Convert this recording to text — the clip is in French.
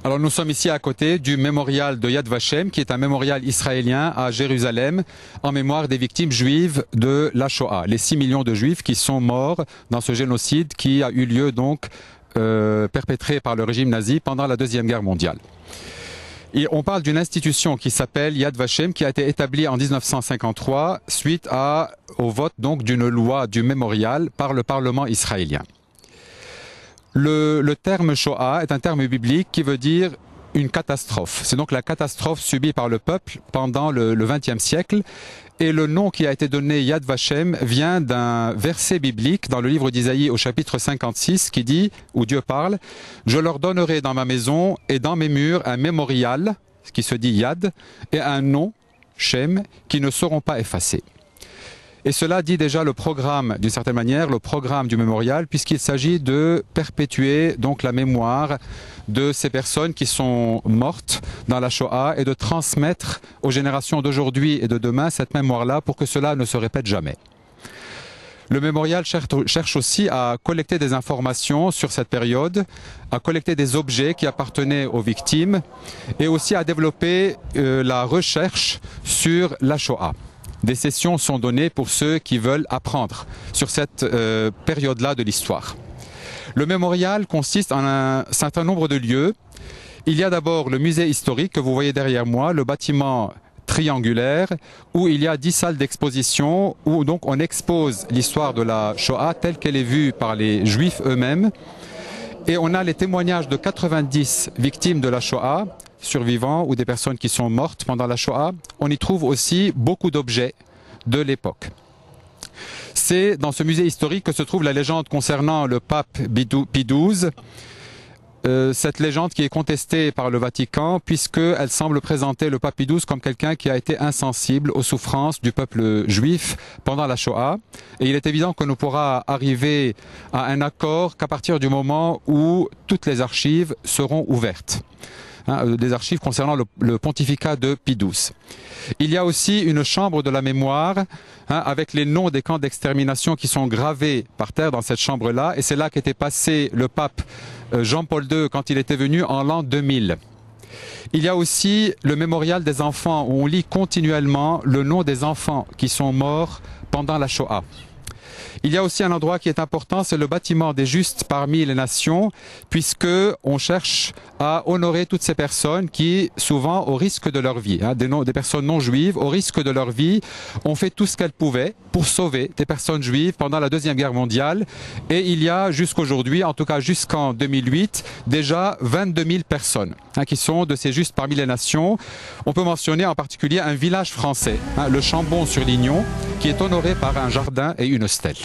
Alors nous sommes ici à côté du mémorial de Yad Vashem, qui est un mémorial israélien à Jérusalem, en mémoire des victimes juives de la Shoah. Les 6 millions de juifs qui sont morts dans ce génocide qui a eu lieu donc perpétré par le régime nazi pendant la Deuxième Guerre mondiale. Et on parle d'une institution qui s'appelle Yad Vashem, qui a été établie en 1953 suite au vote donc d'une loi du mémorial par le Parlement israélien. Le terme Shoah est un terme biblique qui veut dire une catastrophe. C'est donc la catastrophe subie par le peuple pendant le XXe siècle. Et le nom qui a été donné Yad Vashem vient d'un verset biblique dans le livre d'Isaïe au chapitre 56 qui dit, où Dieu parle, « Je leur donnerai dans ma maison et dans mes murs un mémorial, ce qui se dit Yad, et un nom, Shem, qui ne seront pas effacés. » Et cela dit déjà le programme, d'une certaine manière, le programme du mémorial, puisqu'il s'agit de perpétuer donc la mémoire de ces personnes qui sont mortes dans la Shoah et de transmettre aux générations d'aujourd'hui et de demain cette mémoire-là pour que cela ne se répète jamais. Le mémorial cherche aussi à collecter des informations sur cette période, à collecter des objets qui appartenaient aux victimes et aussi à développer la recherche sur la Shoah. Des sessions sont données pour ceux qui veulent apprendre sur cette période-là de l'histoire. Le mémorial consiste en un certain nombre de lieux. Il y a d'abord le musée historique que vous voyez derrière moi, le bâtiment triangulaire, où il y a 10 salles d'exposition, où donc on expose l'histoire de la Shoah telle qu'elle est vue par les Juifs eux-mêmes. Et on a les témoignages de 90 victimes de la Shoah, survivants ou des personnes qui sont mortes pendant la Shoah. On y trouve aussi beaucoup d'objets de l'époque. C'est dans ce musée historique que se trouve la légende concernant le pape Pie XII. Cette légende qui est contestée par le Vatican puisqu'elle semble présenter le pape Pie XII comme quelqu'un qui a été insensible aux souffrances du peuple juif pendant la Shoah. Et il est évident qu'on ne pourra arriver à un accord qu'à partir du moment où toutes les archives seront ouvertes. Des archives concernant le pontificat de Pie XII. Il y a aussi une chambre de la mémoire avec les noms des camps d'extermination qui sont gravés par terre dans cette chambre-là. Et c'est là qu'était passé le pape Jean-Paul II quand il était venu en l'an 2000. Il y a aussi le mémorial des enfants où on lit continuellement le nom des enfants qui sont morts pendant la Shoah. Il y a aussi un endroit qui est important, c'est le bâtiment des justes parmi les nations, puisque on cherche à honorer toutes ces personnes qui, souvent au risque de leur vie, des personnes non juives, au risque de leur vie, ont fait tout ce qu'elles pouvaient pour sauver des personnes juives pendant la Deuxième Guerre mondiale. Et il y a jusqu'aujourd'hui, en tout cas jusqu'en 2008, déjà 22 000 personnes qui sont de ces justes parmi les nations. On peut mentionner en particulier un village français, le Chambon-sur-Lignon, qui est honoré par un jardin et une stèle.